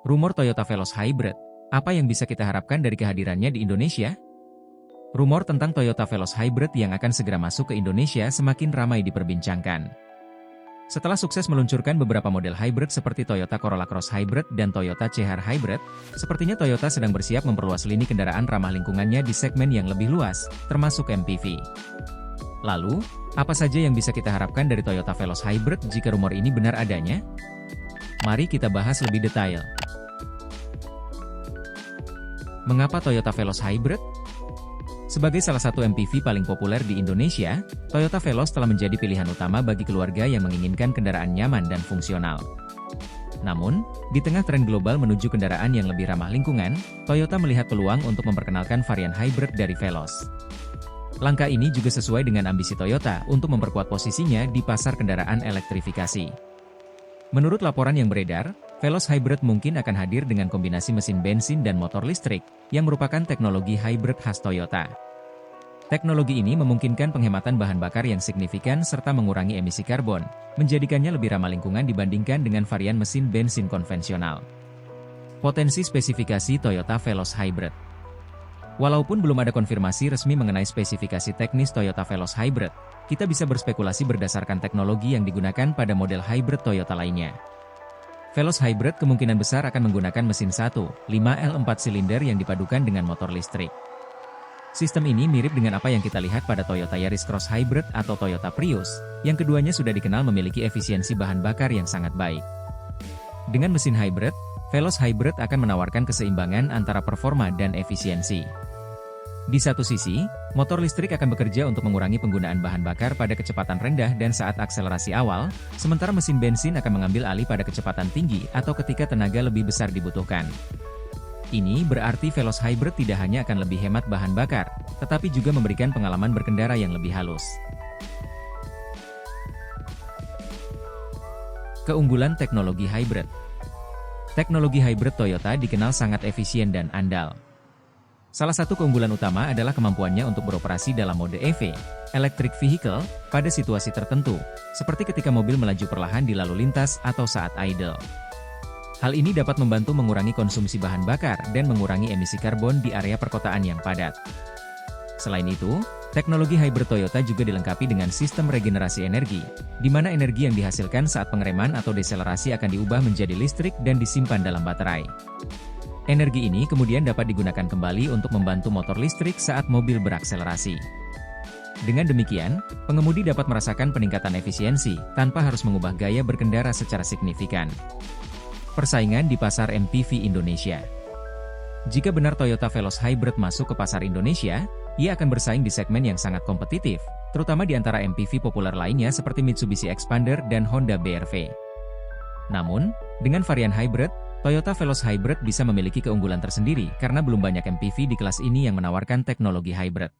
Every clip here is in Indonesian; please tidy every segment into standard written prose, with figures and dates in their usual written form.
Rumor Toyota Veloz Hybrid, apa yang bisa kita harapkan dari kehadirannya di Indonesia? Rumor tentang Toyota Veloz Hybrid yang akan segera masuk ke Indonesia semakin ramai diperbincangkan. Setelah sukses meluncurkan beberapa model hybrid seperti Toyota Corolla Cross Hybrid dan Toyota CHR Hybrid, sepertinya Toyota sedang bersiap memperluas lini kendaraan ramah lingkungannya di segmen yang lebih luas, termasuk MPV. Lalu, apa saja yang bisa kita harapkan dari Toyota Veloz Hybrid jika rumor ini benar adanya? Mari kita bahas lebih detail. Mengapa Toyota Veloz Hybrid? Sebagai salah satu MPV paling populer di Indonesia, Toyota Veloz telah menjadi pilihan utama bagi keluarga yang menginginkan kendaraan nyaman dan fungsional. Namun, di tengah tren global menuju kendaraan yang lebih ramah lingkungan, Toyota melihat peluang untuk memperkenalkan varian hybrid dari Veloz. Langkah ini juga sesuai dengan ambisi Toyota untuk memperkuat posisinya di pasar kendaraan elektrifikasi. Menurut laporan yang beredar, Veloz Hybrid mungkin akan hadir dengan kombinasi mesin bensin dan motor listrik, yang merupakan teknologi hybrid khas Toyota. Teknologi ini memungkinkan penghematan bahan bakar yang signifikan serta mengurangi emisi karbon, menjadikannya lebih ramah lingkungan dibandingkan dengan varian mesin bensin konvensional. Potensi spesifikasi Toyota Veloz Hybrid. Walaupun belum ada konfirmasi resmi mengenai spesifikasi teknis Toyota Veloz Hybrid, kita bisa berspekulasi berdasarkan teknologi yang digunakan pada model hybrid Toyota lainnya. Veloz Hybrid kemungkinan besar akan menggunakan mesin 1.5L 4 silinder yang dipadukan dengan motor listrik. Sistem ini mirip dengan apa yang kita lihat pada Toyota Yaris Cross Hybrid atau Toyota Prius, yang keduanya sudah dikenal memiliki efisiensi bahan bakar yang sangat baik. Dengan mesin hybrid, Veloz Hybrid akan menawarkan keseimbangan antara performa dan efisiensi. Di satu sisi, motor listrik akan bekerja untuk mengurangi penggunaan bahan bakar pada kecepatan rendah dan saat akselerasi awal, sementara mesin bensin akan mengambil alih pada kecepatan tinggi atau ketika tenaga lebih besar dibutuhkan. Ini berarti Veloz Hybrid tidak hanya akan lebih hemat bahan bakar, tetapi juga memberikan pengalaman berkendara yang lebih halus. Keunggulan teknologi hybrid. Teknologi hybrid Toyota dikenal sangat efisien dan andal. Salah satu keunggulan utama adalah kemampuannya untuk beroperasi dalam mode EV, Electric Vehicle, pada situasi tertentu, seperti ketika mobil melaju perlahan di lalu lintas atau saat idle. Hal ini dapat membantu mengurangi konsumsi bahan bakar dan mengurangi emisi karbon di area perkotaan yang padat. Selain itu, teknologi hybrid Toyota juga dilengkapi dengan sistem regenerasi energi, di mana energi yang dihasilkan saat pengereman atau deselerasi akan diubah menjadi listrik dan disimpan dalam baterai. Energi ini kemudian dapat digunakan kembali untuk membantu motor listrik saat mobil berakselerasi. Dengan demikian, pengemudi dapat merasakan peningkatan efisiensi tanpa harus mengubah gaya berkendara secara signifikan. Persaingan di pasar MPV Indonesia. Jika benar Toyota Veloz Hybrid masuk ke pasar Indonesia, ia akan bersaing di segmen yang sangat kompetitif, terutama di antara MPV populer lainnya seperti Mitsubishi Xpander dan Honda BR-V. Namun, dengan varian hybrid, Toyota Veloz Hybrid bisa memiliki keunggulan tersendiri karena belum banyak MPV di kelas ini yang menawarkan teknologi hybrid.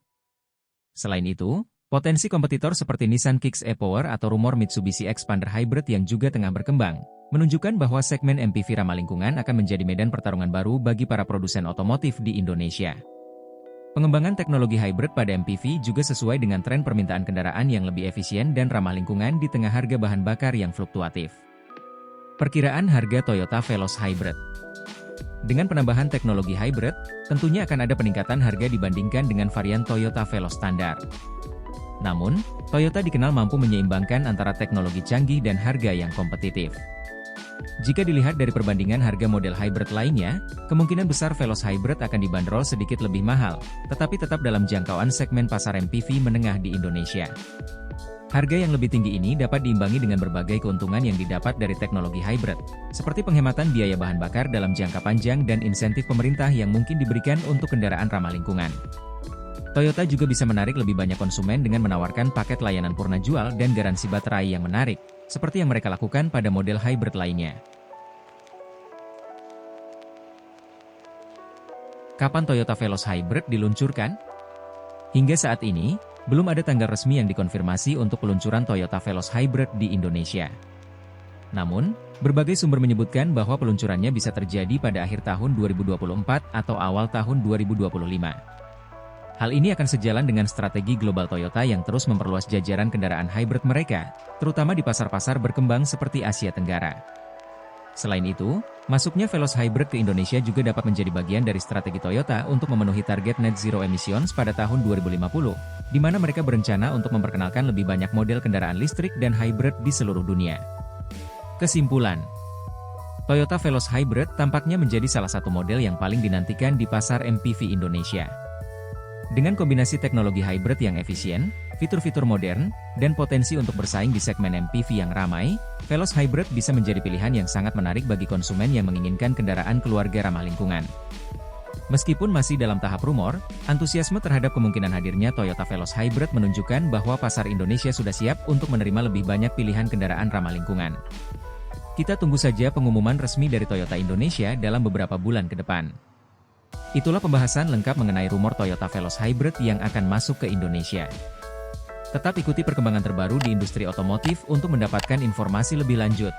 Selain itu, potensi kompetitor seperti Nissan Kicks e-Power atau rumor Mitsubishi Xpander Hybrid yang juga tengah berkembang, menunjukkan bahwa segmen MPV ramah lingkungan akan menjadi medan pertarungan baru bagi para produsen otomotif di Indonesia. Pengembangan teknologi hybrid pada MPV juga sesuai dengan tren permintaan kendaraan yang lebih efisien dan ramah lingkungan di tengah harga bahan bakar yang fluktuatif. Perkiraan harga Toyota Veloz Hybrid. Dengan penambahan teknologi hybrid, tentunya akan ada peningkatan harga dibandingkan dengan varian Toyota Veloz standar. Namun, Toyota dikenal mampu menyeimbangkan antara teknologi canggih dan harga yang kompetitif. Jika dilihat dari perbandingan harga model hybrid lainnya, kemungkinan besar Veloz Hybrid akan dibanderol sedikit lebih mahal, tetapi tetap dalam jangkauan segmen pasar MPV menengah di Indonesia. Harga yang lebih tinggi ini dapat diimbangi dengan berbagai keuntungan yang didapat dari teknologi hybrid, seperti penghematan biaya bahan bakar dalam jangka panjang dan insentif pemerintah yang mungkin diberikan untuk kendaraan ramah lingkungan. Toyota juga bisa menarik lebih banyak konsumen dengan menawarkan paket layanan purna jual dan garansi baterai yang menarik, seperti yang mereka lakukan pada model hybrid lainnya. Kapan Toyota Veloz Hybrid diluncurkan? Hingga saat ini, belum ada tanggal resmi yang dikonfirmasi untuk peluncuran Toyota Veloz Hybrid di Indonesia. Namun, berbagai sumber menyebutkan bahwa peluncurannya bisa terjadi pada akhir tahun 2024 atau awal tahun 2025. Hal ini akan sejalan dengan strategi global Toyota yang terus memperluas jajaran kendaraan hybrid mereka, terutama di pasar-pasar berkembang seperti Asia Tenggara. Selain itu, Masuknya Veloz Hybrid ke Indonesia juga dapat menjadi bagian dari strategi Toyota untuk memenuhi target net zero emissions pada tahun 2050, di mana mereka berencana untuk memperkenalkan lebih banyak model kendaraan listrik dan hybrid di seluruh dunia. Kesimpulan, Toyota Veloz Hybrid tampaknya menjadi salah satu model yang paling dinantikan di pasar MPV Indonesia. Dengan kombinasi teknologi hybrid yang efisien, fitur-fitur modern, dan potensi untuk bersaing di segmen MPV yang ramai, Veloz Hybrid bisa menjadi pilihan yang sangat menarik bagi konsumen yang menginginkan kendaraan keluarga ramah lingkungan. Meskipun masih dalam tahap rumor, antusiasme terhadap kemungkinan hadirnya Toyota Veloz Hybrid menunjukkan bahwa pasar Indonesia sudah siap untuk menerima lebih banyak pilihan kendaraan ramah lingkungan. Kita tunggu saja pengumuman resmi dari Toyota Indonesia dalam beberapa bulan ke depan. Itulah pembahasan lengkap mengenai rumor Toyota Veloz Hybrid yang akan masuk ke Indonesia. Tetap ikuti perkembangan terbaru di industri otomotif untuk mendapatkan informasi lebih lanjut.